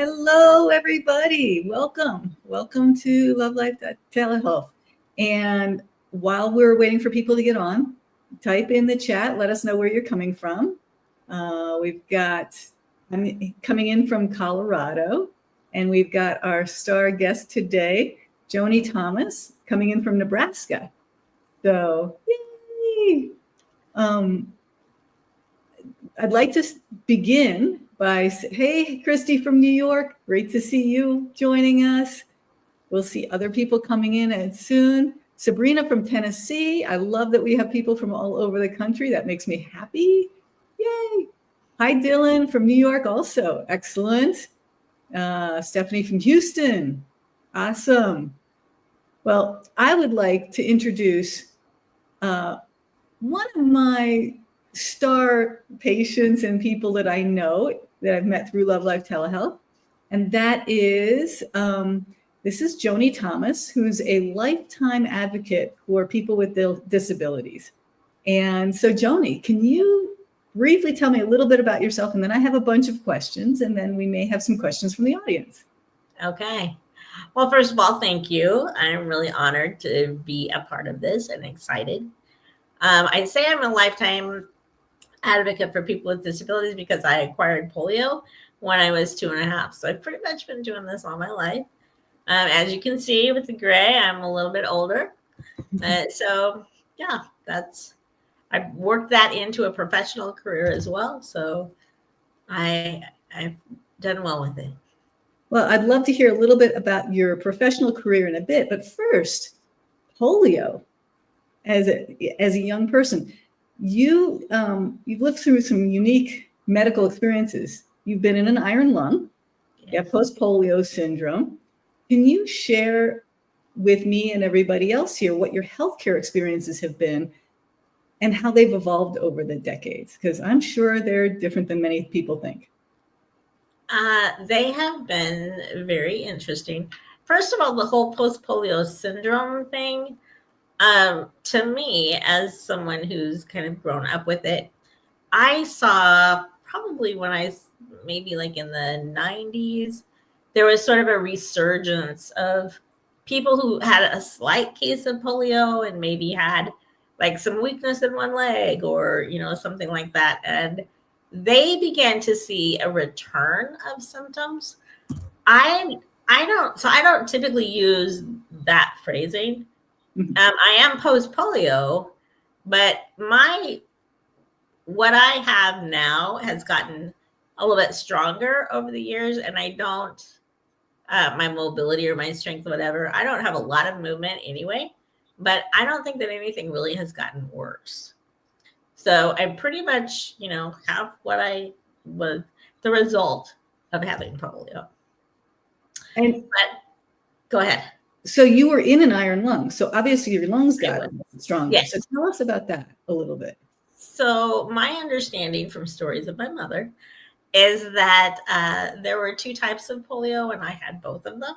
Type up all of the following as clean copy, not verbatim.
Hello, everybody. Welcome to Love Life Telehealth. And while we're waiting for people to get on, type in the chat. Let us know where you're coming from. I'm coming in from Colorado, and we've got our star guest today, Joni Thomas, coming in from Nebraska. So, yay! I'd like to begin by saying, hey, Christy from New York, great to see you joining us. We'll see other people coming in soon. Sabrina from Tennessee. I love that we have people from all over the country. That makes me happy. Yay. Hi, Dylan from New York also. Excellent. Stephanie from Houston. Awesome. Well, I would like to introduce one of my star patients and people that I know that I've met through Love Life Telehealth. And that is, this is Joni Thomas, who's a lifetime advocate for people with disabilities. And so Joni, can you briefly tell me a little bit about yourself? And then I have a bunch of questions, and then we may have some questions from the audience. Okay. Well, first of all, thank you. I'm really honored to be a part of this and excited. I'd say I'm a lifetime advocate for people with disabilities because I acquired polio when I was 2.5. So I've pretty much been doing this all my life. As you can see with the gray, I'm a little bit older. So yeah, I've worked that into a professional career as well. So I've done well with it. Well, I'd love to hear a little bit about your professional career in a bit, but first, polio. As a young person, you've lived through some unique medical experiences. You've been in an iron lung, yes. You have post-polio syndrome. Can you share with me and everybody else here what your healthcare experiences have been and how they've evolved over the decades? Because I'm sure they're different than many people think. They have been very interesting. First of all, the whole post-polio syndrome thing, to me, as someone who's kind of grown up with it, I saw probably when maybe like in the 90s, there was sort of a resurgence of people who had a slight case of polio and maybe had like some weakness in one leg or, something like that. And they began to see a return of symptoms. I don't typically use that phrasing. I am post-polio, but what I have now has gotten a little bit stronger over the years, and I don't, my mobility or my strength, whatever, I don't have a lot of movement anyway, but I don't think that anything really has gotten worse. So I pretty much, have what I was the result of having polio. But go ahead. So you were in an iron lung. So obviously your lungs got stronger. Yes. So tell us about that a little bit. So my understanding from stories of my mother is that there were 2 types of polio, and I had both of them.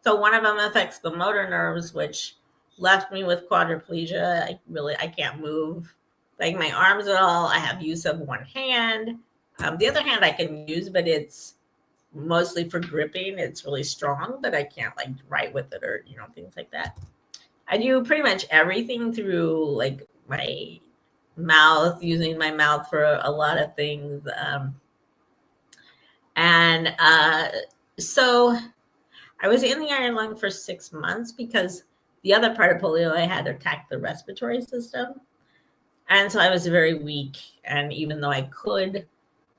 So one of them affects the motor nerves, which left me with quadriplegia. I can't move like my arms at all. I have use of one hand. The other hand I can use, but it's mostly for gripping. It's really strong, but I can't like write with it or, things like that. I do pretty much everything through like my mouth, using my mouth for a lot of things. So I was in the iron lung for 6 months because the other part of polio I had attacked the respiratory system. And so I was very weak. And even though I could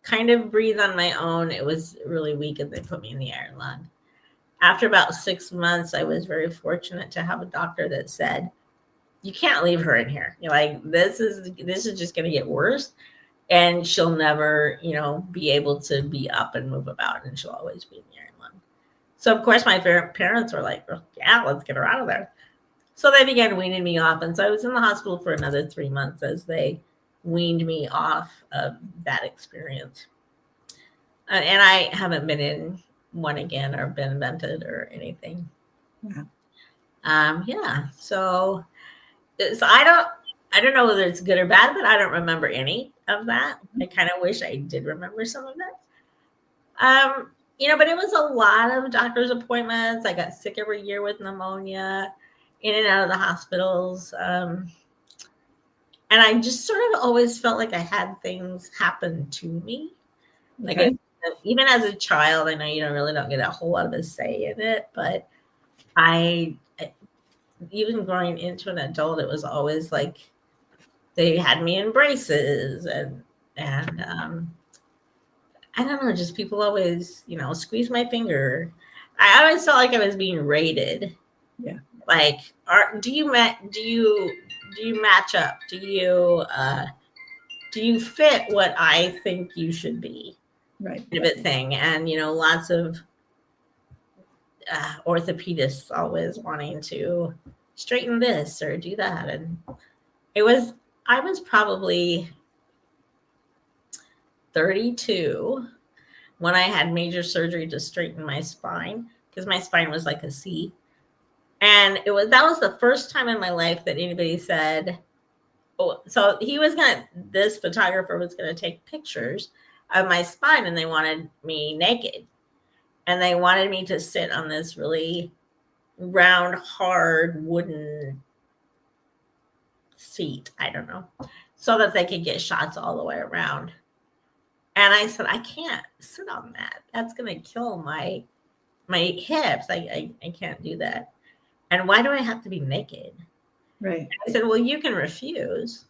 kind of breathe on my own, it was really weak, and they put me in the iron lung. After about 6 months, I was very fortunate to have a doctor that said, you can't leave her in here. You're like, this is just going to get worse. And she'll never, be able to be up and move about, and she'll always be in the iron lung. So of course my parents were like, well, yeah, let's get her out of there. So they began weaning me off. And so I was in the hospital for another 3 months as they weaned me off of that experience. And I haven't been in one again or been vented or anything. Yeah. So I don't know whether it's good or bad, but I don't remember any of that. I kind of wish I did remember some of that. but it was a lot of doctor's appointments. I got sick every year with pneumonia, in and out of the hospitals. And I just sort of always felt like I had things happen to me. Like, even as a child, I know you don't get a whole lot of a say in it, but even growing into an adult, it was always like they had me in braces and I don't know, just people always, squeeze my finger. I always felt like I was being rated. Yeah. Like, do you match up? Do you fit what I think you should be? Right. Kind of a thing. And, lots of orthopedists always wanting to straighten this or do that. And I was probably 32 when I had major surgery to straighten my spine, because my spine was like a C. And that was the first time in my life that anybody said, oh, so this photographer was going to take pictures of my spine, and they wanted me naked. And they wanted me to sit on this really round, hard wooden seat, I don't know, so that they could get shots all the way around. And I said, I can't sit on that. That's going to kill my hips. I can't do that. And why do I have to be naked? Right. And I said, well, you can refuse.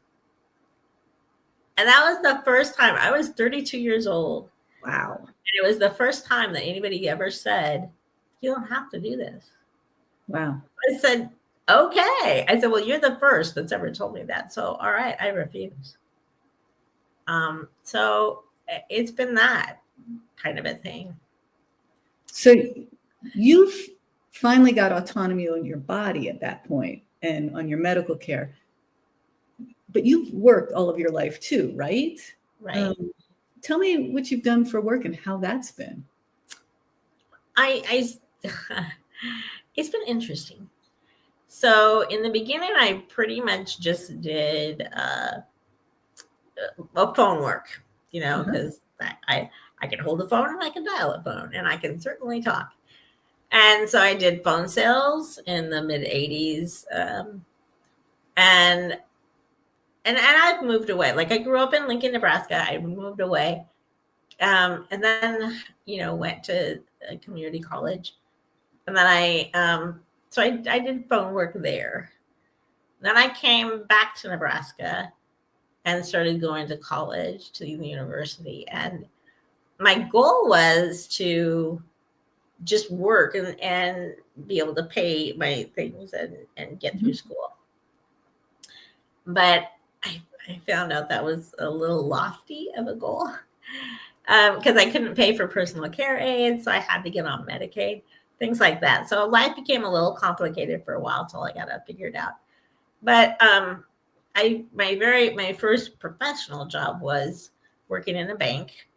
And that was the first time. I was 32 years old. Wow. And it was the first time that anybody ever said, you don't have to do this. Wow. I said, okay. I said, well, you're the first that's ever told me that. So, all right, I refuse. So it's been that kind of a thing. So you've finally got autonomy on your body at that point and on your medical care, but you've worked all of your life too, right? Right. Tell me what you've done for work and how that's been. It's been interesting. So in the beginning, I pretty much just did phone work, because I can hold a phone and I can dial a phone and I can certainly talk. And so I did phone sales in the mid 80s. And I've moved away. Like, I grew up in Lincoln, Nebraska. I moved away. And then, went to a community college. And then so I did phone work there. Then I came back to Nebraska and started going to college, to the university. And my goal was to just work and be able to pay my things and get through school. But I found out that was a little lofty of a goal, because I couldn't pay for personal care aides, so I had to get on Medicaid, things like that. So life became a little complicated for a while till I got it figured out. But my first professional job was working in a bank,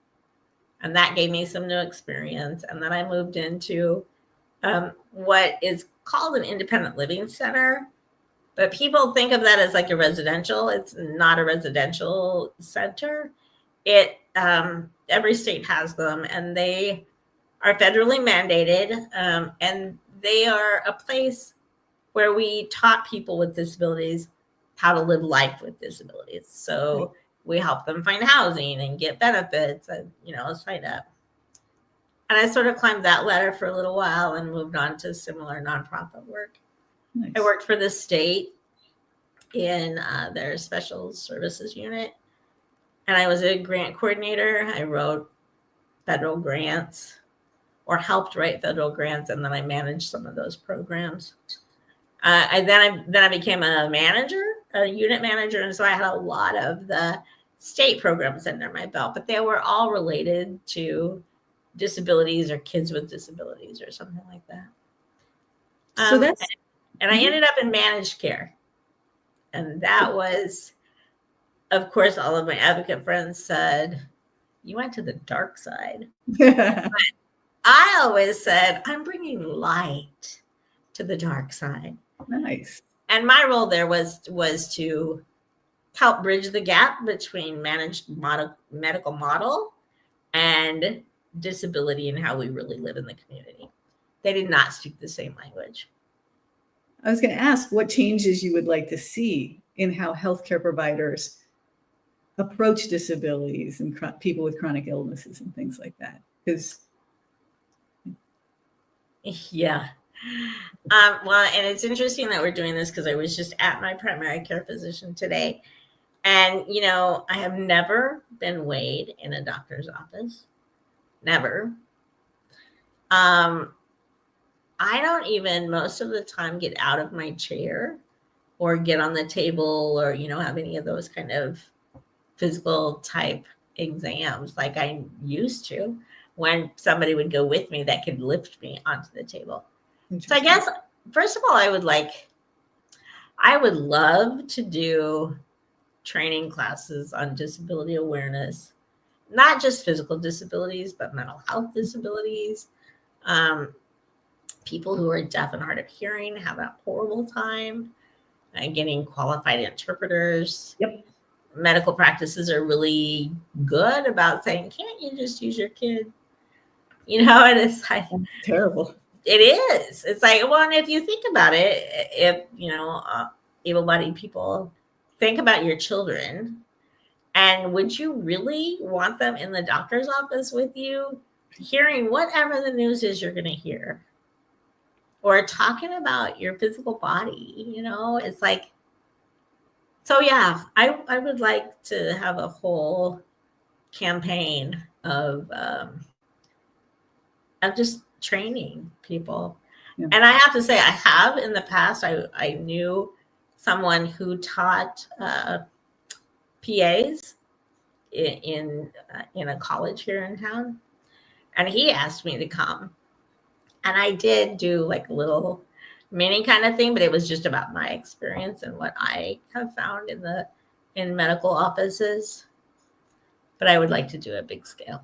and that gave me some new experience. And then I moved into what is called an independent living center, but people think of that as like a residential. It's not a residential center. Every state has them, and they are federally mandated, and they are a place where we taught people with disabilities how to live life with disabilities. So we help them find housing and get benefits and, sign up. And I sort of climbed that ladder for a little while and moved on to similar nonprofit work. Nice. I worked for the state in their special services unit, and I was a grant coordinator. I wrote federal grants, or helped write federal grants, and then I managed some of those programs. Then I became a unit manager, and so I had a lot of the state programs under my belt, but they were all related to disabilities or kids with disabilities or something like that. And I ended up in managed care, and that was, of course, all of my advocate friends said, "You went to the dark side." But I always said, "I'm bringing light to the dark side." Nice. And my role there was to help bridge the gap between managed medical model and disability and how we really live in the community. They did not speak the same language. I was going to ask what changes you would like to see in how healthcare providers approach disabilities and people with chronic illnesses and things like that. Because yeah. Well, and it's interesting that we're doing this because I was just at my primary care physician today. And, you know, I have never been weighed in a doctor's office. Never. I don't even most of the time get out of my chair or get on the table or, you know, have any of those kind of physical type exams like I used to when somebody would go with me that could lift me onto the table. So I guess, first of all, I would love to do training classes on disability awareness, not just physical disabilities, but mental health disabilities. People who are deaf and hard of hearing have a horrible time getting qualified interpreters. Yep. Medical practices are really good about saying, can't you just use your kid? You know, and it's like terrible. It is. It's like, well, and if you think about it, if, you know, able-bodied people think about your children, and would you really want them in the doctor's office with you, hearing whatever the news is you're going to hear, or talking about your physical body? You know, it's like, so yeah, I would like to have a whole campaign of just training people. Yeah. And I have to say, I have in the past, I knew someone who taught PAs in a college here in town. And he asked me to come. And I did do like a little mini kind of thing, but it was just about my experience and what I have found in medical offices. But I would like to do a big scale.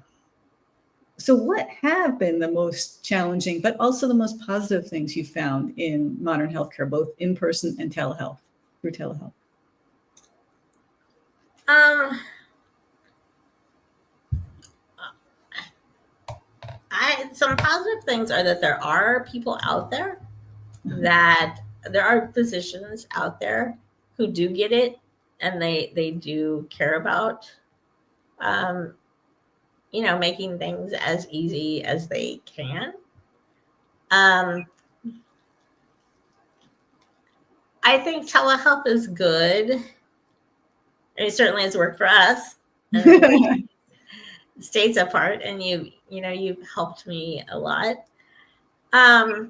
So what have been the most challenging, but also the most positive things you found in modern healthcare, both in person and telehealth, through telehealth? Some positive things are that there are people out there, that there are physicians out there who do get it, and they do care about you know, making things as easy as they can. I think telehealth is good. It certainly has worked for us. States apart, and you've helped me a lot. I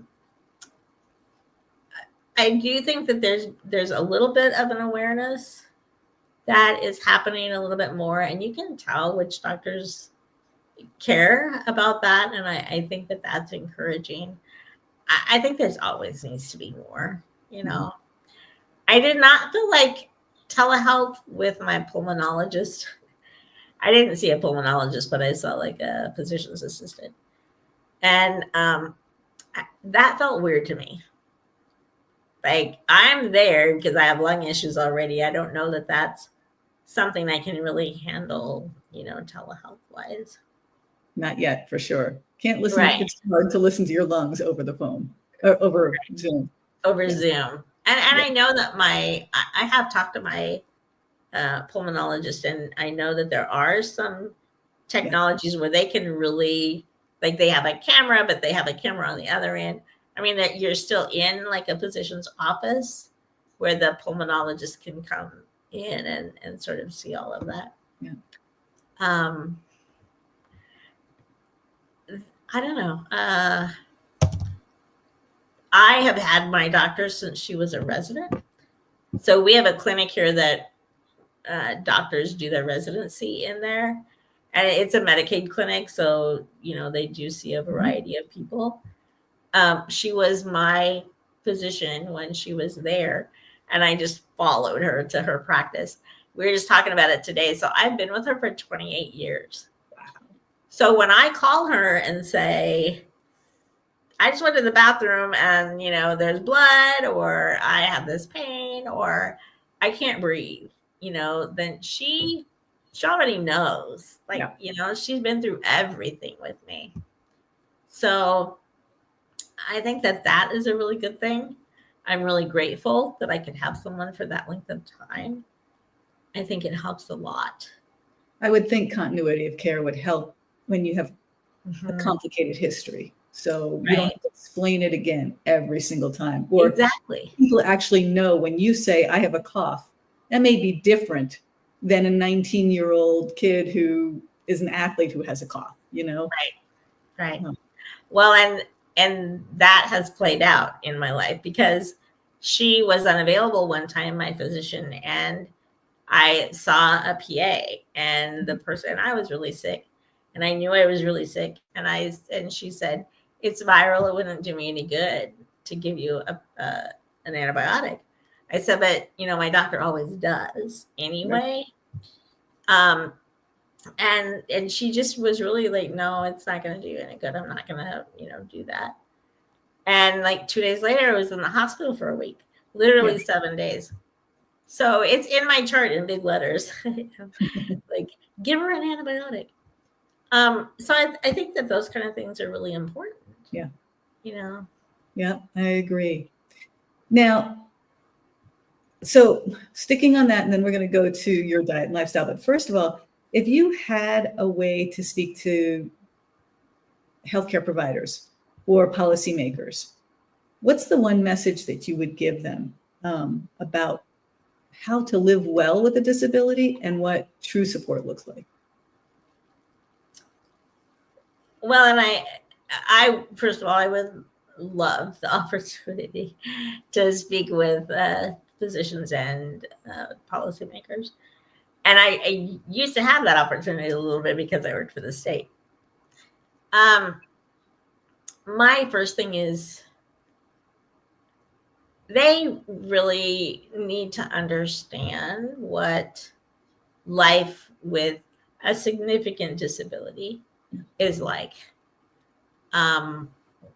do think that there's a little bit of an awareness that is happening a little bit more, and you can tell which doctors care about that, and I think that that's encouraging. I think there's always needs to be more, you know. I did not feel like telehealth with my pulmonologist. I didn't see a pulmonologist, but I saw like a physician's assistant, and that felt weird to me. Like, I'm there because I have lung issues already. I don't know that that's something I can really handle, you know, telehealth wise. Not yet, for sure. Can't listen. Right. It's hard to listen to your lungs over the phone, or over Zoom. Over Zoom. And I know that I have talked to my pulmonologist, and I know that there are some technologies where they can really, like, they have a camera, but they have a camera on the other end. I mean, that you're still in like a physician's office where the pulmonologist can come in and sort of see all of that. Yeah. I don't know. I have had my doctor since she was a resident. So we have a clinic here that doctors do their residency in there. And it's a Medicaid clinic. So, you know, they do see a variety of people. She was my physician when she was there, and I just followed her to her practice. We were just talking about it today. So I've been with her for 28 years. Wow. So when I call her and say, I just went to the bathroom and, you know, there's blood, or I have this pain, or I can't breathe, you know, then she she already knows. Like, Yeah. you know, she's been through everything with me. So I think that that is a really good thing. I'm really grateful that I could have someone for that length of time. I think it helps a lot. I would think continuity of care would help when you have a Mhm. complicated history. So you don't Right. have to explain it again every single time. Or Exactly. people actually know when you say, I have a cough, that may be different than a 19-year-old kid who is an athlete who has a cough, you know? Right. Oh. Well, and that has played out in my life because she was unavailable one time, my physician, and I saw a PA, and the person, I was really sick, and I knew I was really sick, and she said, it's viral, it wouldn't do me any good to give you an antibiotic. I said, but you know, my doctor always does anyway. And she just was really like, no, it's not going to do any good. I'm not going to, you know, do that. And like 2 days later, I was in the hospital for a week, literally 7 days. So it's in my chart in big letters, like give her an antibiotic. So I think that those kind of things are really important. Yeah. You know? Yeah, I agree. Now, so sticking on that, and then we're going to go to your diet and lifestyle. But first of all, if you had a way to speak to healthcare providers or policymakers, what's the one message that you would give them about how to live well with a disability and what true support looks like? Well, and I first of all, I would love the opportunity to speak with physicians and policymakers. And I used to have that opportunity a little bit because I worked for the state. My first thing is they really need to understand what life with a significant disability is like.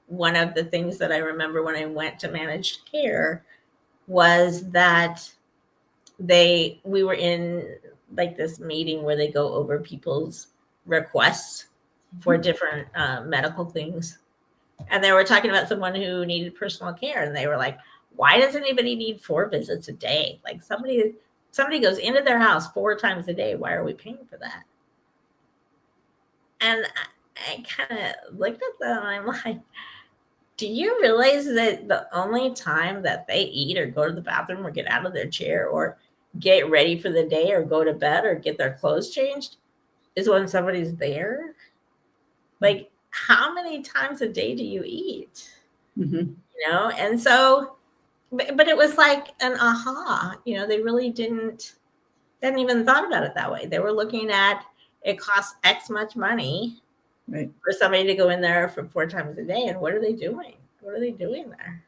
One of the things that I remember when I went to managed care was that we were in like this meeting where they go over people's requests for different medical things. And they were talking about someone who needed personal care. And they were like, why does anybody need 4 visits a day? Like somebody goes into their house 4 times a day. Why are we paying for that? And I kind of looked at them and I'm like, do you realize that the only time that they eat or go to the bathroom or get out of their chair or get ready for the day or go to bed or get their clothes changed is when somebody's there? Like, how many times a day do you eat? Mm-hmm. You know? And so, but it was like an aha, you know, they really didn't even thought about it that way. They were looking at it costs X much money Right. for somebody to go in there for 4 times a day. And what are they doing? What are they doing there?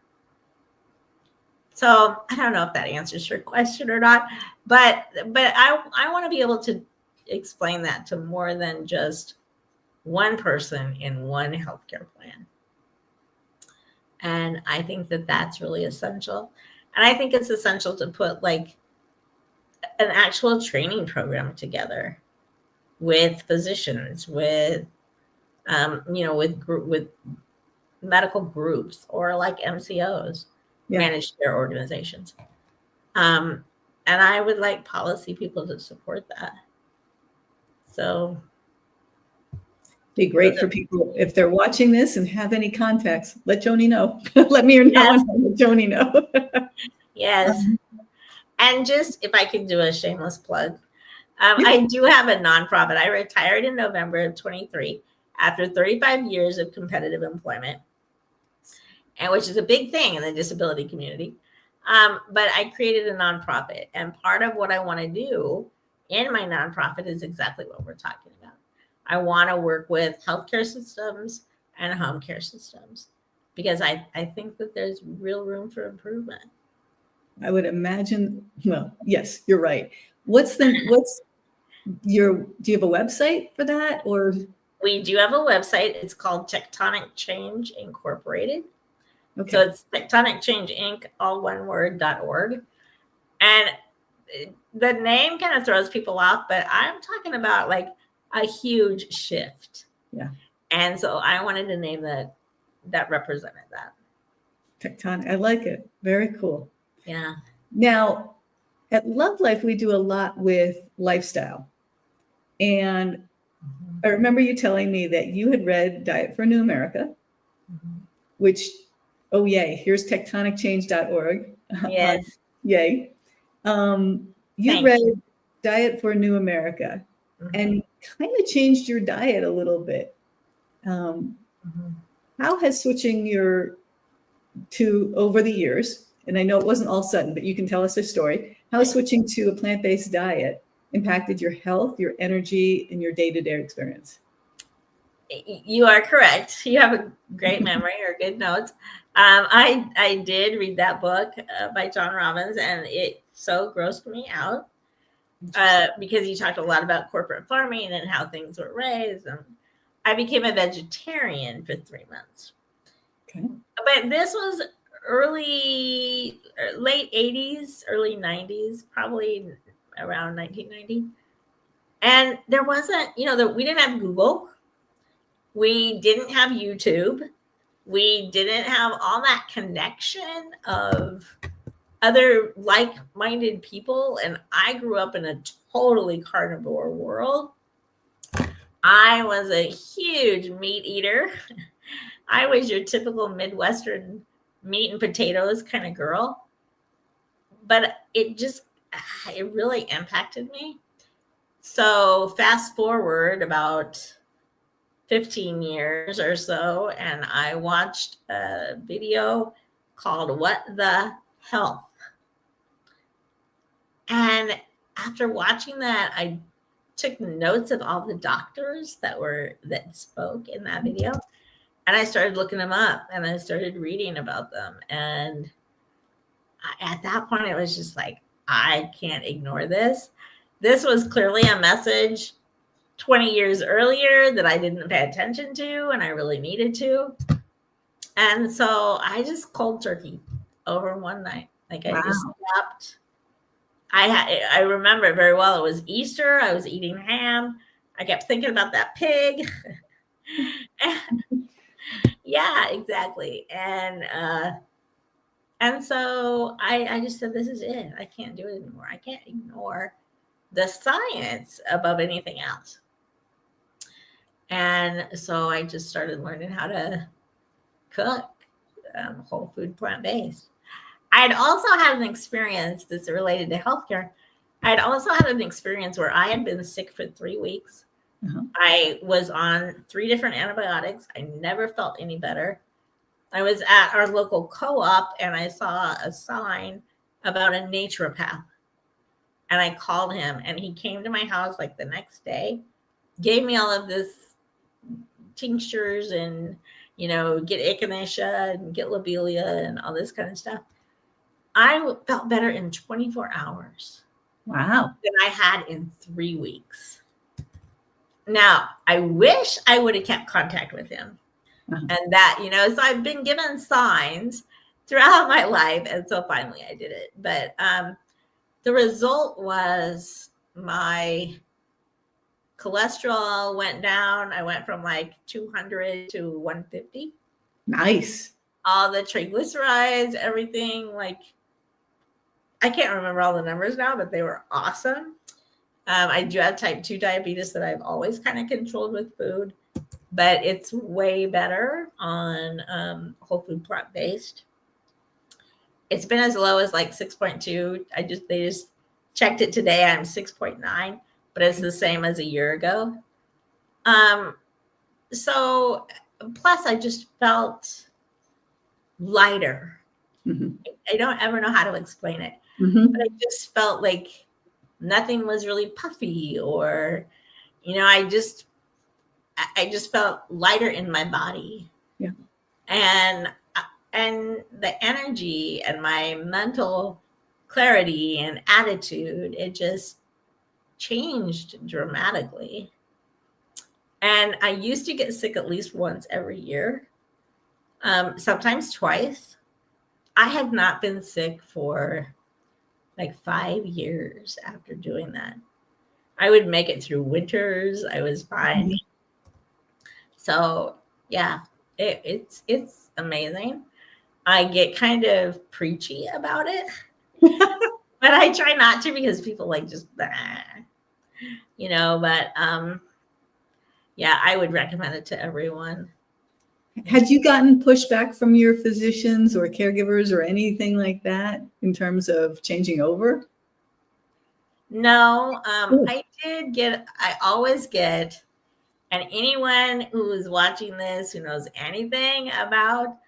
So I don't know if that answers your question or not, but I want to be able to explain that to more than just one person in one healthcare plan. And I think that that's really essential. And I think it's essential to put like an actual training program together with physicians, with with medical groups or like MCOs, managed care organizations. And I would like policy people to support that. So be great for people if they're watching this and have any contacts. Let Joni know. Let me or no yes. one let Joni know. Yes. And just if I could do a shameless plug, I do have a nonprofit. I retired in November of 23 after 35 years of competitive employment, and which is a big thing in the disability community. But I created a nonprofit, and part of what I want to do in my nonprofit is exactly what we're talking about. I want to work with healthcare systems and home care systems because I think that there's real room for improvement. I would imagine. Well, yes, you're right. Do you have a website for that, or? We do have a website. It's called Tectonic Change Incorporated. Okay. So it's Tectonic Change Inc., all one word, .org. And the name kind of throws people off, but I'm talking about like a huge shift. Yeah. And so I wanted a name that represented that. Tectonic. I like it. Very cool. Yeah. Now, at Love Life, we do a lot with lifestyle. And I remember you telling me that you had read Diet for a New America, which, oh, yay, here's tectonicchange.org. Yes. Yay. You read Diet for a New America and kind of changed your diet a little bit. How has switching to over the years, and I know it wasn't all sudden, but you can tell us a story, how has switching to a plant-based diet impacted your health, your energy, and your day-to-day experience? You are correct. You have a great memory or good notes. I did read that book by John Robbins, and it so grossed me out because he talked a lot about corporate farming and how things were raised. And I became a vegetarian for 3 months. Okay. But this was late 80s, early 90s, probably around 1990. And there wasn't, we didn't have Google. We didn't have YouTube. We didn't have all that connection of other like-minded people. And I grew up in a totally carnivore world. I was a huge meat eater. I was your typical Midwestern meat and potatoes kind of girl. But it really impacted me. So fast forward about 15 years or so, and I watched a video called What the Health. And after watching that, I took notes of all the doctors that spoke in that video. And I started looking them up and I started reading about them. And at that point, it was just like, I can't ignore this. This was clearly a message 20 years earlier that I didn't pay attention to, and I really needed to. And so I just cold turkey over one night. Like I just stopped. I remember it very well. It was Easter. I was eating ham. I kept thinking about that pig. Yeah, exactly. And so I just said, this is it. I can't do it anymore. I can't ignore the science above anything else. And so I just started learning how to cook whole food, plant-based. I'd also had an experience that's related to healthcare. I'd also had an experience where I had been sick for 3 weeks. I was on 3 different antibiotics. I never felt any better. I was at our local co-op and I saw a sign about a naturopath. And I called him and he came to my house like the next day, gave me all of this tinctures and, get echinacea and get lobelia and all this kind of stuff. I felt better in 24 hours. Wow. Than I had in 3 weeks. Now, I wish I would have kept contact with him. And that, so I've been given signs throughout my life. And so finally I did it. But the result was my cholesterol went down. I went from like 200 to 150. Nice. All the triglycerides, everything, like, I can't remember all the numbers now, but they were awesome. I do have type 2 diabetes that I've always kind of controlled with food, but it's way better on whole food plant-based. It's been as low as like 6.2. They just checked it today. I'm 6.9, but it's the same as a year ago. So plus I just felt lighter. I don't ever know how to explain it, but I just felt like nothing was really puffy or, I just felt lighter in my body. Yeah. And the energy and my mental clarity and attitude, it just changed dramatically. And I used to get sick at least once every year, sometimes twice. I had not been sick for like 5 years after doing that. I would make it through winters. I was fine. So yeah, it's amazing. I get kind of preachy about it, but I try not to because people like just, but yeah, I would recommend it to everyone. Had you gotten pushback from your physicians or caregivers or anything like that in terms of changing over? No, I always get, and anyone who is watching this who knows anything about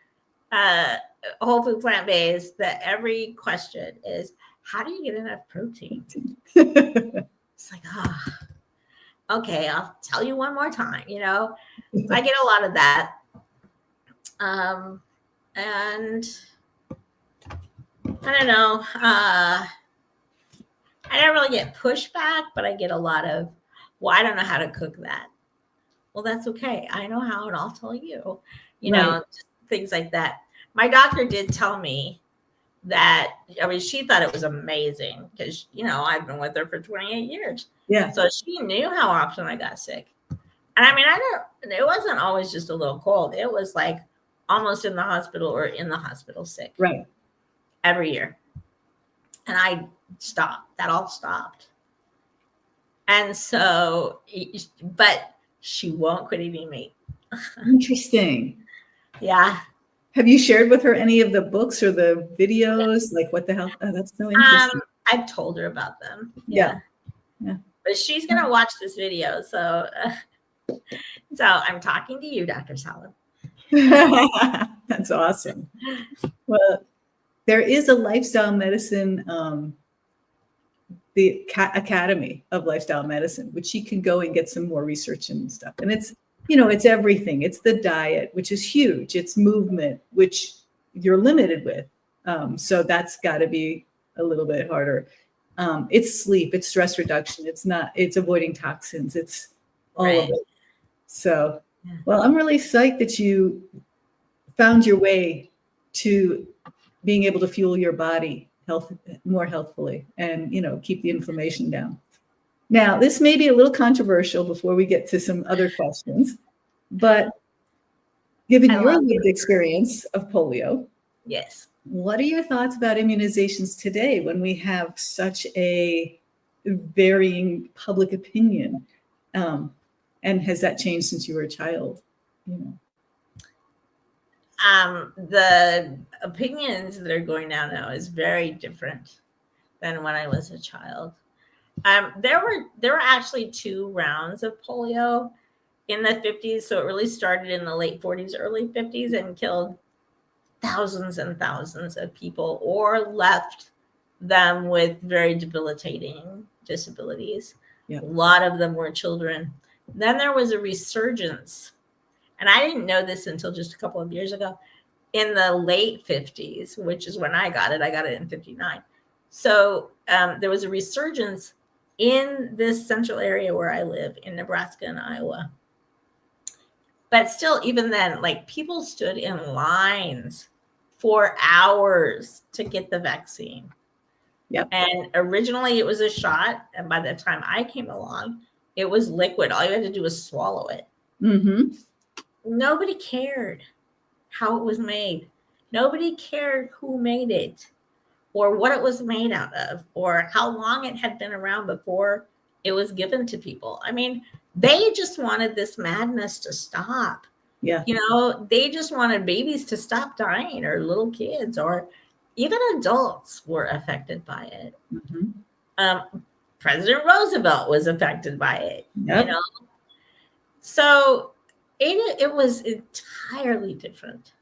whole food plant-based, that every question is, how do you get enough protein? It's like, okay, I'll tell you one more time, So I get a lot of that. And I don't know, I don't really get pushback, but I get a lot of, well, I don't know how to cook that. Well, that's okay. I know how, and I'll tell you, just things like that. My doctor did tell me that, she thought it was amazing because, I've been with her for 28 years. Yeah. So she knew how often I got sick. And it wasn't always just a little cold. It was like almost in the hospital or in the hospital sick. Right. Every year. And I stopped. That all stopped. And so, but she won't quit eating meat. Interesting. Yeah. Have you shared with her any of the books or the videos? Like, what the hell? Oh, that's so interesting. I've told her about them. Yeah. But she's going to watch this video. So I'm talking to you, Dr. Salad. That's awesome. Well, there is a lifestyle medicine, the Academy of Lifestyle Medicine, which you can go and get some more research and stuff. And it's, it's everything. It's the diet, which is huge. It's movement, which you're limited with. So that's got to be a little bit harder. It's sleep, it's stress reduction. It's avoiding toxins. It's all of it. So, well, I'm really psyched that you found your way to being able to fuel your body more healthfully and, keep the inflammation down. Now, this may be a little controversial before we get to some other questions, but given your lived experience of polio, yes, what are your thoughts about immunizations today when we have such a varying public opinion? And has that changed since you were a child? The opinions that are going down now is very different than when I was a child. There were actually 2 rounds of polio in the 50s. So it really started in the late 40s, early 50s, and killed thousands and thousands of people or left them with very debilitating disabilities. Yeah. A lot of them were children. Then there was a resurgence, and I didn't know this until just a couple of years ago, in the late 50s, which is when I got it. I got it in 59. So there was a resurgence in this central area where I live in Nebraska and Iowa. But still, even then, like, people stood in lines for hours to get the vaccine. Yep. And originally it was a shot. And by the time I came along, it was liquid. All you had to do was swallow it. Mm-hmm. Nobody cared how it was made. Nobody cared who made it or what it was made out of or how long it had been around before it was given to people. I mean, they just wanted this madness to stop. Yeah. They just wanted babies to stop dying, or little kids, or even adults were affected by it. Mm-hmm. President Roosevelt was affected by it. Yep. So it was entirely different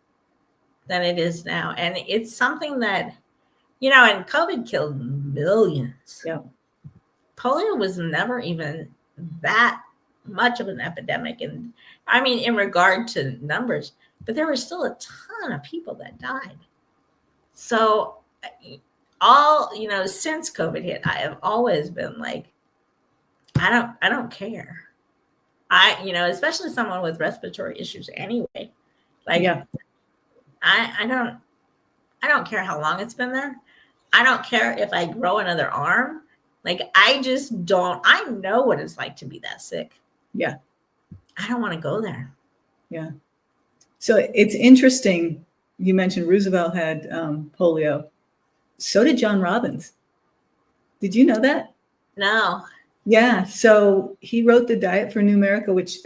than it is now. And it's something that, and COVID killed millions. Yeah. Polio was never even that much of an epidemic. And I mean, in regard to numbers, but there were still a ton of people that died. So since COVID hit, I have always been like, I don't care. Especially someone with respiratory issues anyway. Like, yeah. I don't care how long it's been there. I don't care if I grow another arm. Like, I just don't, I know what it's like to be that sick. Yeah. I don't want to go there. Yeah. So it's interesting. You mentioned Roosevelt had polio. So did John Robbins. Did you know that? No. Yeah. So he wrote the Diet for New America, which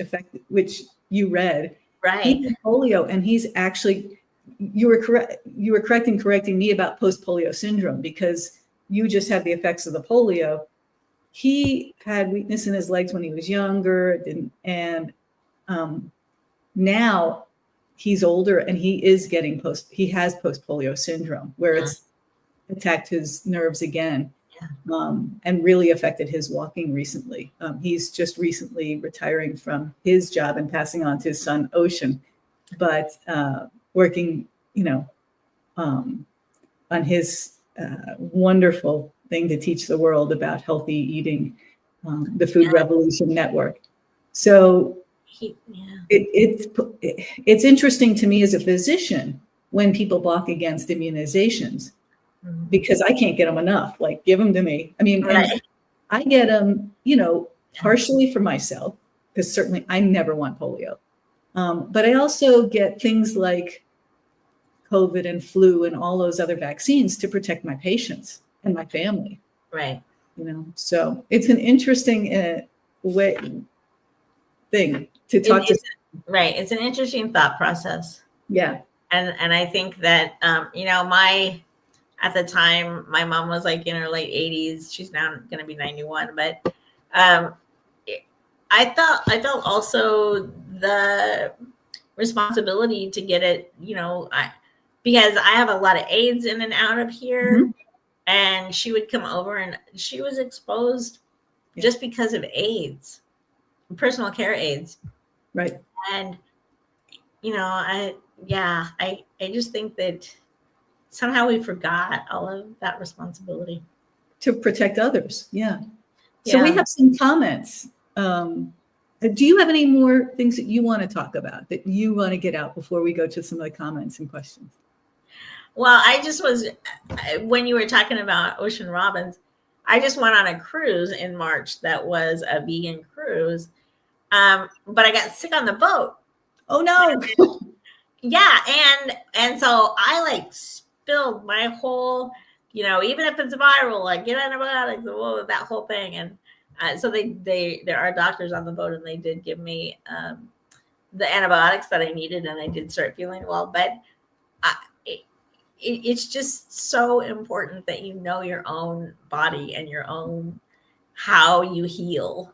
you read. Right. He had polio, and he's actually, you were correct in correcting me about post-polio syndrome, because you just had the effects of the polio. He had weakness in his legs when he was younger, and now he's older, and he is getting he has post-polio syndrome, where it's attacked his nerves again, and really affected his walking recently. He's just recently retiring from his job and passing on to his son, Ocean, but working, on his wonderful thing to teach the world about healthy eating, the Food Revolution Network. So it's interesting to me as a physician when people balk against immunizations, because I can't get them enough. Like, give them to me. I mean, and I get them, partially for myself, because certainly I never want polio. But I also get things like COVID and flu and all those other vaccines to protect my patients and my family. Right. So it's an interesting thing to talk to. Right. It's an interesting thought process. Yeah. And I think that, at the time, my mom was like in her late 80s. She's now going to be 91. But I felt also the responsibility to get it, because I have a lot of aides in and out of here. And she would come over, and she was exposed just because of aides, personal care aides. Right. And, I just think that somehow we forgot all of that responsibility to protect others. Yeah. So we have some comments. Do you have any more things that you want to talk about, that you want to get out before we go to some of the comments and questions? Well, when you were talking about Ocean Robbins, I just went on a cruise in March that was a vegan cruise. But I got sick on the boat. Oh no. Yeah. And so I spilled my whole, even if it's viral, like get antibiotics, that whole thing. And so there are doctors on the boat, and they did give me the antibiotics that I needed, and I did start feeling well. But it's just so important that you know your own body and your own, how you heal.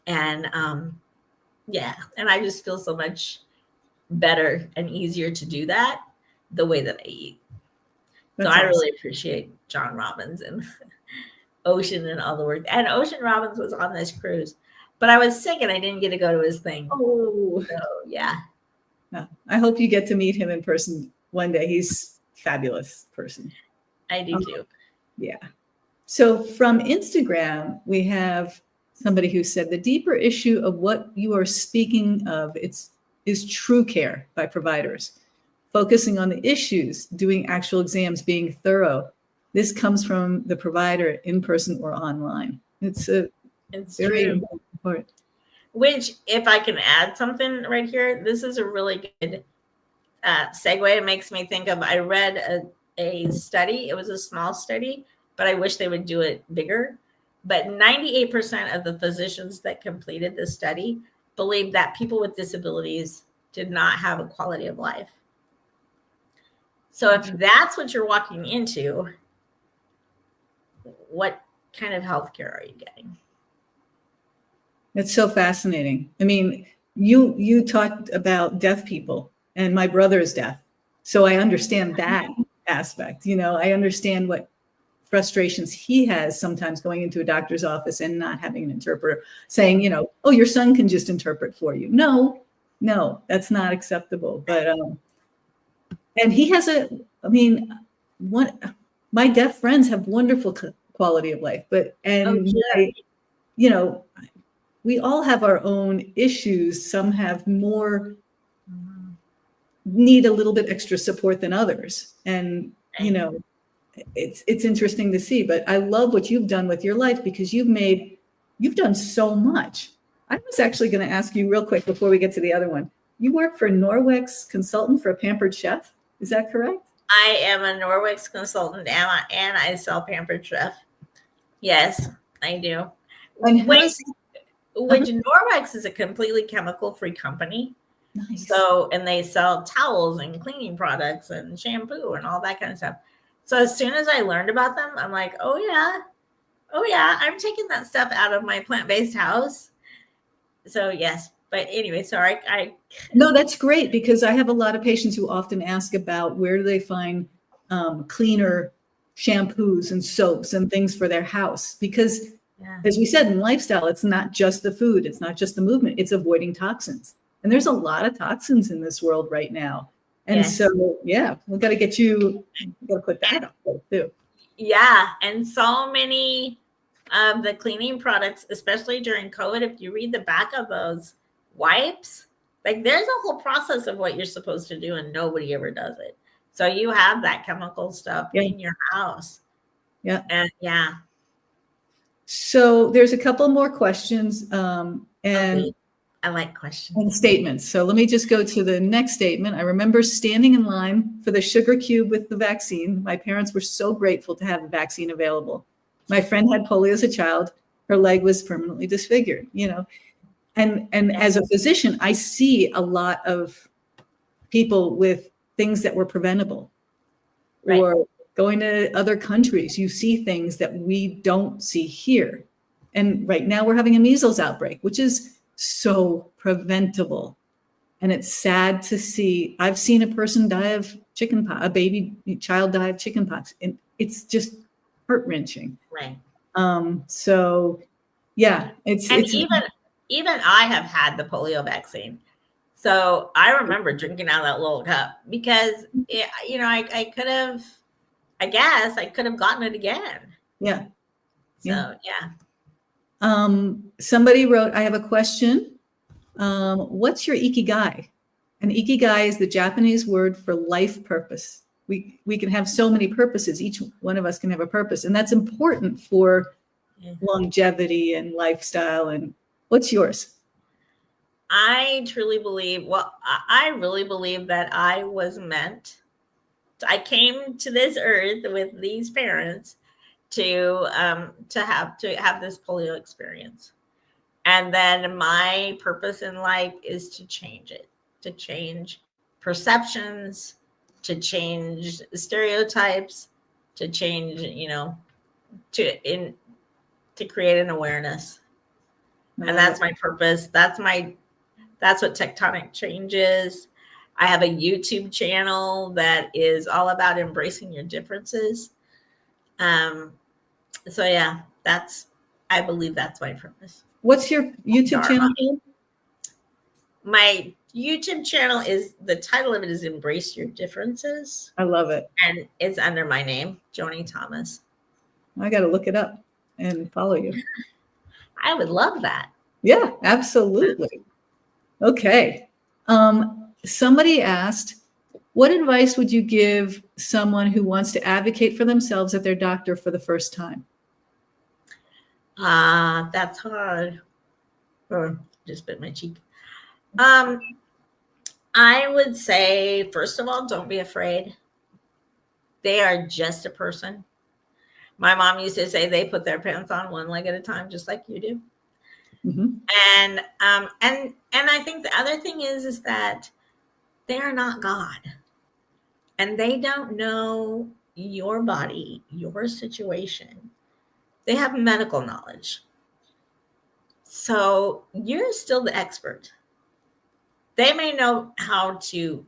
And and I just feel so much better and easier to do that the way that I eat. That's awesome. I really appreciate John Robbins and Ocean and all the work. And Ocean Robbins was on this cruise, but I was sick and I didn't get to go to his thing. Oh, so yeah. I hope you get to meet him in person one day. He's a fabulous person. I do too. Yeah. So from Instagram, we have somebody who said the deeper issue of what you are speaking of is true care by providers, focusing on the issues, doing actual exams, being thorough. This comes from the provider in person or online. It's very important. Which, if I can add something right here, this is a really good segue. It makes me think of, I read a study. It was a small study, but I wish they would do it bigger. But 98% of the physicians that completed this study believed that people with disabilities did not have a quality of life. So if that's what you're walking into, what kind of healthcare are you getting? It's so fascinating. I mean, you talked about deaf people, and my brother is deaf. So I understand that aspect. I understand what frustrations he has sometimes going into a doctor's office and not having an interpreter, saying, oh, your son can just interpret for you. No, that's not acceptable. But and he has my deaf friends have wonderful quality of life, we all have our own issues. Some have more, need a little bit extra support than others. And, it's interesting to see. But I love what you've done with your life, because you've done so much. I was actually going to ask you real quick before we get to the other one. You work for Norwex consultant for a pampered chef. Is that correct? I am a Norwex consultant, and I sell Pampered Chef. Yes, I do. And Which Norwex is a completely chemical-free company. Nice. So, and they sell towels and cleaning products and shampoo and all that kind of stuff. So as soon as I learned about them, I'm like, oh yeah, I'm taking that stuff out of my plant-based house. So yes, but anyway, sorry. No, that's great, because I have a lot of patients who often ask about where do they find cleaner shampoos and soaps and things for their house, because as we said, in lifestyle, it's not just the food, it's not just the movement, it's avoiding toxins. And there's a lot of toxins in this world right now. And so, yeah, we've got to get you, we've got to put that up there too. Yeah. And so many of the cleaning products, especially during COVID, if you read the back of those wipes, like there's a whole process of what you're supposed to do and nobody ever does it. So you have that chemical stuff in your house. Yeah. And yeah. So there's a couple more questions. And I like questions. And statements. So let me just go to the next statement. I remember standing in line for the sugar cube with the vaccine. My parents were so grateful to have a vaccine available. My friend had polio as a child. Her leg was permanently disfigured, you know. And as a physician, I see a lot of people with things that were preventable. Right. Or going to other countries, you see things that we don't see here. And right now we're having a measles outbreak, which is so preventable. And it's sad to see. I've seen a person die of chickenpox, a baby child die of chickenpox, and it's just heart-wrenching. Right. So yeah, it's even I have had the polio vaccine. So I remember drinking out of that little cup because I could have, I guess I could have gotten it again. Yeah. So yeah. Somebody wrote, I have a question. What's your ikigai? And ikigai is the Japanese word for life purpose. We can have so many purposes. Each one of us can have a purpose, and that's important for longevity and lifestyle. And what's yours? I truly believe, I really believe that I was meant. I came to this earth with these parents to have this polio experience. And then my purpose in life is to change it, to change perceptions, to change stereotypes, to change, to create an awareness. And that's my purpose. That's what Tectonic Change is. I have a YouTube channel that is all about embracing your differences. So yeah, I believe that's my purpose. What's your YouTube channel called? My YouTube channel the title of it is Embrace Your Differences. I love it. And it's under my name, Joni Thomas. I got to look it up and follow you. I would love that. Yeah, absolutely. Okay. Somebody asked, what advice would you give someone who wants to advocate for themselves at their doctor for the first time? That's hard. Just bit my cheek. I would say, first of all, don't be afraid. They are just a person. My mom used to say they put their pants on one leg at a time, just like you do. Mm-hmm. And I think the other thing is that they are not God, and they don't know your body, your situation. They have medical knowledge. So you're still the expert. They may know how to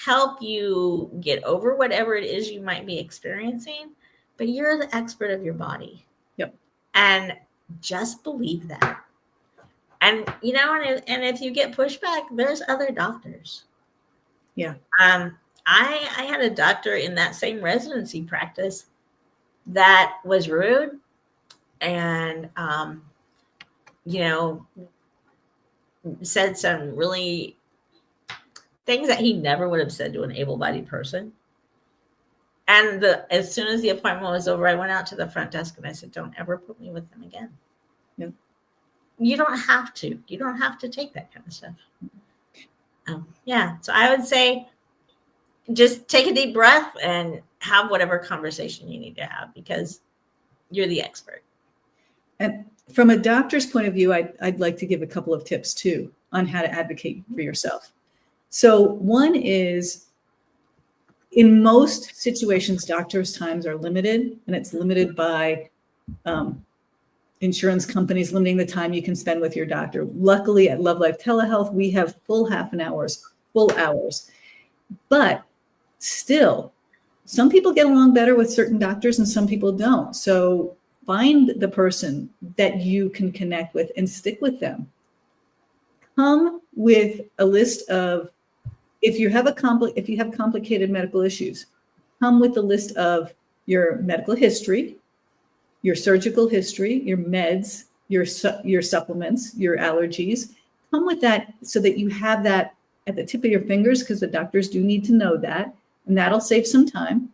help you get over whatever it is you might be experiencing, but you're the expert of your body. Yep. And just believe that. And, and if you get pushback, there's other doctors. Yeah. I had a doctor in that same residency practice that was rude and, said some really things that he never would have said to an able-bodied person. And as soon as the appointment was over, I went out to the front desk and I said, don't ever put me with them again. Yeah. You don't have to. You don't have to take that kind of stuff. Yeah. So I would say just take a deep breath and have whatever conversation you need to have, because you're the expert. And from a doctor's point of view, I'd like to give a couple of tips too on how to advocate for yourself. So one is, in most situations, doctors' times are limited, and it's limited by insurance companies limiting the time you can spend with your doctor. Luckily, at Love Life Telehealth, we have full hours. But still, some people get along better with certain doctors and some people don't. So find the person that you can connect with and stick with them. Come with a list of, if you have complicated medical issues, come with a list of your medical history, your surgical history, your meds, your supplements, your allergies. Come with that so that you have that at the tip of your fingers, because the doctors do need to know that, and that'll save some time.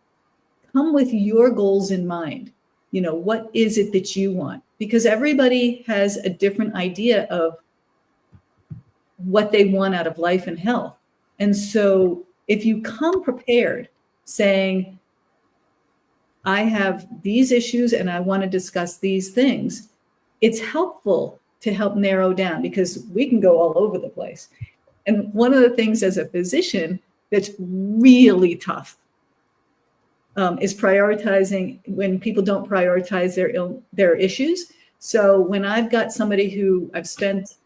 Come with your goals in mind. What is it that you want? Because everybody has a different idea of what they want out of life and health. And so if you come prepared saying, I have these issues and I want to discuss these things, it's helpful to help narrow down, because we can go all over the place. And one of the things as a physician that's really tough is prioritizing, when people don't prioritize their issues. So when I've got somebody who I've spent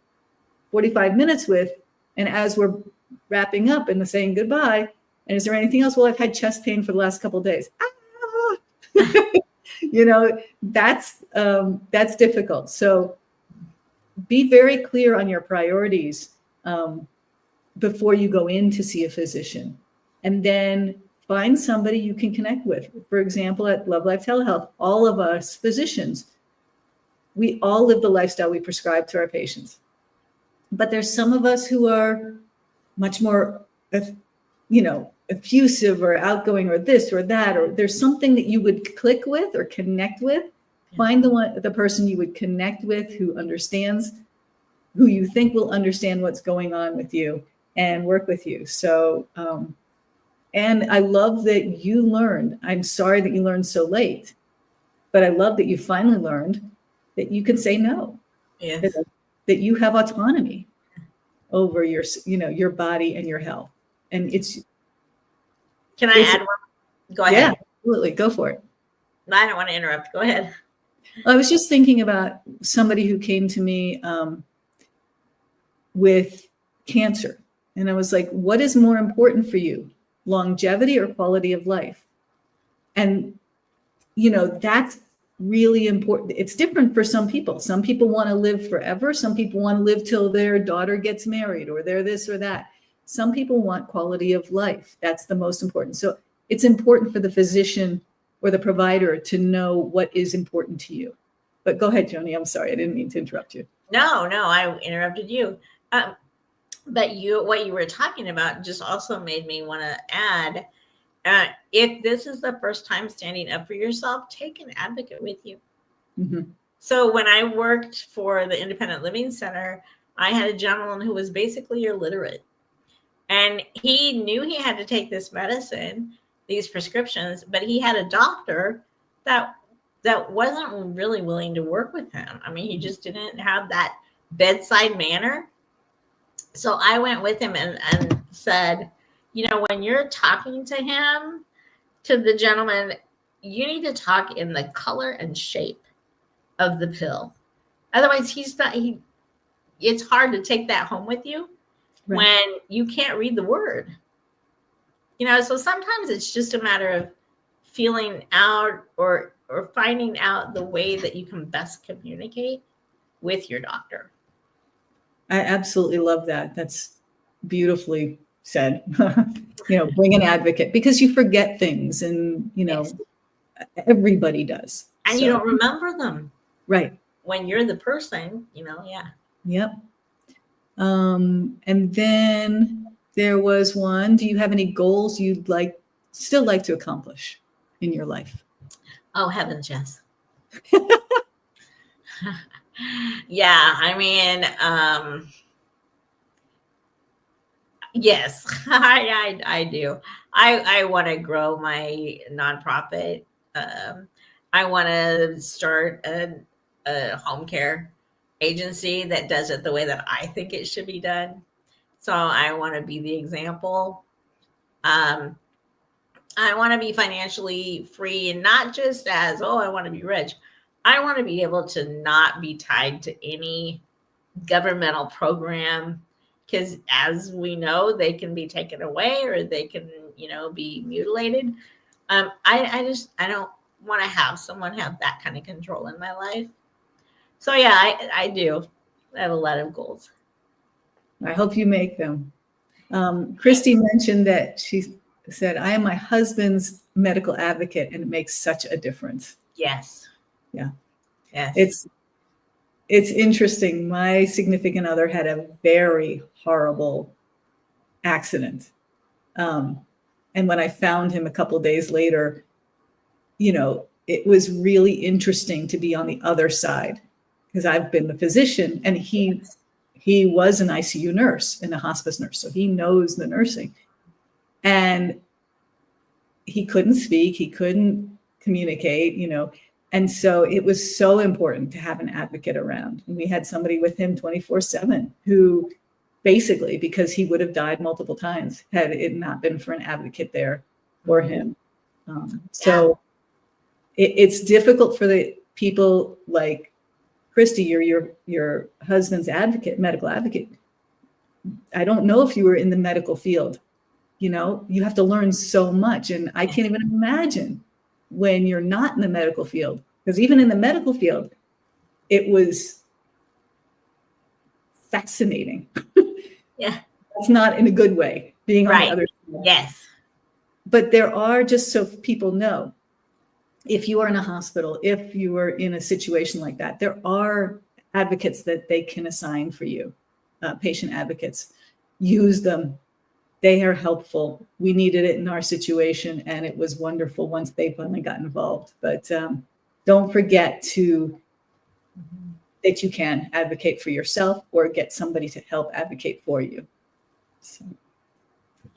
45 minutes with, and as we're wrapping up and saying goodbye, and is there anything else? Well, I've had chest pain for the last couple of days. That's difficult. So be very clear on your priorities before you go in to see a physician, and then find somebody you can connect with. For example, at Love Life Telehealth, all of us physicians, we all live the lifestyle we prescribe to our patients. But there's some of us who are much more, effusive or outgoing or this or that, or there's something that you would click with or connect with. Find the person you would connect with who understands, who you think will understand what's going on with you and work with you. So, and I love that you learned. I'm sorry that you learned so late, but I love that you finally learned that you can say no. Yes. That you have autonomy over your body and your health. And Can I add one? Go ahead. Yeah, absolutely. Go for it. No, I don't want to interrupt. Go ahead. I was just thinking about somebody who came to me with cancer. And I was like, what is more important for you, longevity or quality of life? And, that's really important. It's different for some people. Some people want to live forever. Some people want to live till their daughter gets married, or they're this or that. Some people want quality of life. That's the most important. So it's important for the physician or the provider to know what is important to you. But go ahead, Joni. I'm sorry. I didn't mean to interrupt you. No, I interrupted you. But what you were talking about just also made me want to add, if this is the first time standing up for yourself, take an advocate with you. Mm-hmm. So when I worked for the Independent Living Center, I had a gentleman who was basically illiterate. And he knew he had to take this medicine, these prescriptions, but he had a doctor that wasn't really willing to work with him. I mean, he just didn't have that bedside manner. So I went with him and said, when you're talking to him, to the gentleman, you need to talk in the color and shape of the pill. Otherwise, it's hard to take that home with you. Right. When you can't read the word. So sometimes it's just a matter of feeling out or finding out the way that you can best communicate with your doctor. I absolutely love that. That's beautifully said. Bring an advocate, because you forget things, and yes. Everybody does. And you don't remember them. Right. When you're the person, yeah. Yep. And then there was one, do you have any goals you'd still like to accomplish? in your life? Oh, heavens, yes. Yeah, I mean, yes, I do. I want to grow my nonprofit. I want to start a home care agency that does it the way that I think it should be done. So I want to be the example. Um, I want to be financially free, and not just as, oh, I want to be rich. I want to be able to not be tied to any governmental program, because as we know, they can be taken away or they can, be mutilated. I don't want to have someone have that kind of control in my life. So yeah, I do. I have a lot of goals. I hope you make them. Christy mentioned that she said, I am my husband's medical advocate, and it makes such a difference. Yes. Yeah. Yes. It's interesting. My significant other had a very horrible accident. And when I found him a couple of days later, it was really interesting to be on the other side, because I've been the physician, and he was an ICU nurse and a hospice nurse. So he knows the nursing, and he couldn't speak, he couldn't communicate, and so it was so important to have an advocate around. And we had somebody with him 24/7 who basically, because he would have died multiple times had it not been for an advocate there for him. So it's difficult for the people like Christy, your husband's advocate, medical advocate. I don't know if you were in the medical field. You have to learn so much. And I can't even imagine when you're not in the medical field, because even in the medical field, it was fascinating. Yeah. That's not in a good way, being on the other side. Yes. But there are, just so people know, if you are in a hospital, if you are in a situation like that, there are advocates that they can assign for you, patient advocates. Use them. They are helpful. We needed it in our situation, and it was wonderful once they finally got involved. But don't forget that you can advocate for yourself or get somebody to help advocate for you. So,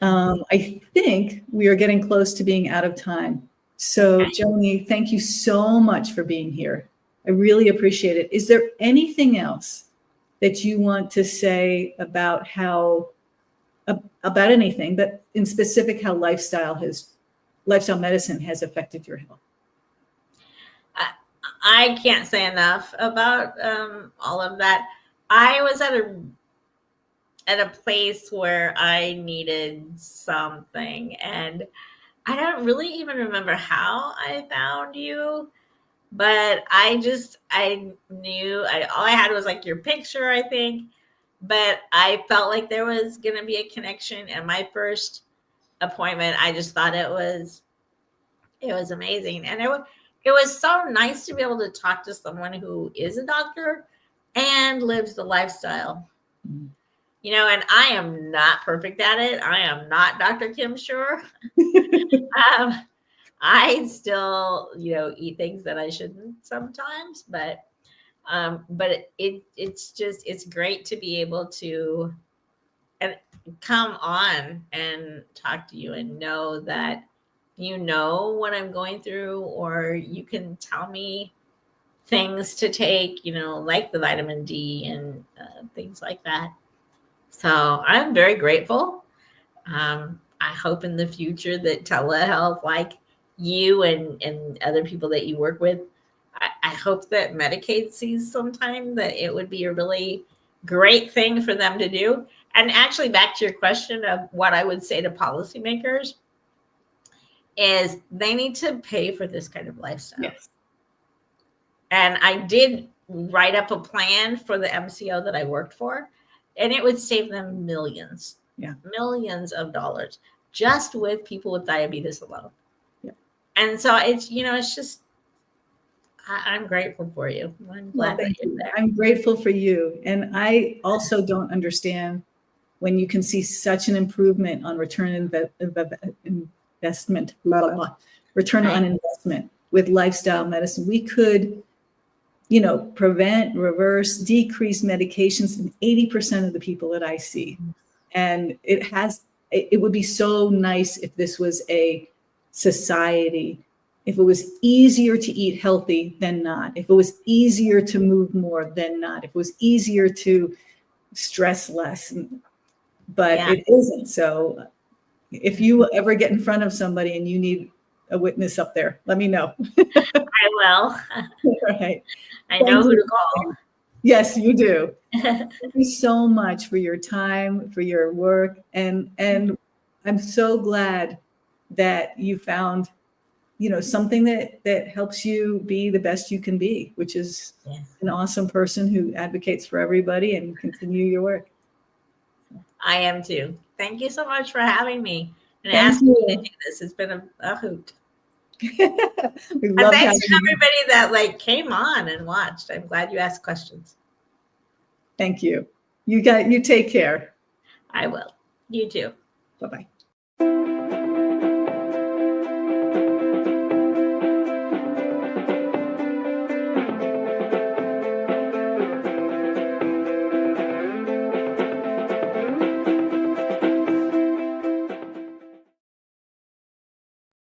I think we are getting close to being out of time. So, Joni, thank you so much for being here. I really appreciate it. Is there anything else that you want to say about about anything, but in specific, how lifestyle medicine has affected your health? I can't say enough about all of that. I was at a place where I needed something, and I don't really even remember how I found you, but I knew all I had was like your picture, I think, but I felt like there was going to be a connection. And my first appointment, I just thought it was amazing. And it was so nice to be able to talk to someone who is a doctor and lives the lifestyle. Mm-hmm. And I am not perfect at it. I am not Dr. Kim Scheuer. I still, eat things that I shouldn't sometimes, but it's great to be able to come on and talk to you and know that what I'm going through, or you can tell me things to take, like the vitamin D and things like that. So I'm very grateful. I hope in the future that telehealth, like you and other people that you work with, I hope that Medicaid sees sometime that it would be a really great thing for them to do. And actually, back to your question of what I would say to policymakers is they need to pay for this kind of lifestyle. Yes. And I did write up a plan for the MCO that I worked for, and it would save them millions of dollars just with people with diabetes alone. Yeah. And so it's just, I'm grateful for you. I'm glad that you're there. I'm grateful for you. And I also don't understand when you can see such an improvement on return investment, return on investment with lifestyle medicine. We could, prevent, reverse, decrease medications in 80% of the people that I see. And it would be so nice if this was a society, if it was easier to eat healthy than not, if it was easier to move more than not, if it was easier to stress less, but it isn't. So if you ever get in front of somebody and you need a witness up there, let me know. I will. Right. I know who to call. Yes, you do. Thank you so much for your time, for your work. And I'm so glad that you found, something that helps you be the best you can be, which is an awesome person who advocates for everybody, and continue your work. I am too. Thank you so much for having me and Thank asking you. me to do this. It's been a hoot. We And love thanks to having you. everybody that came on and watched. I'm glad you asked questions. Thank you. You take care. I will. You too. Bye-bye.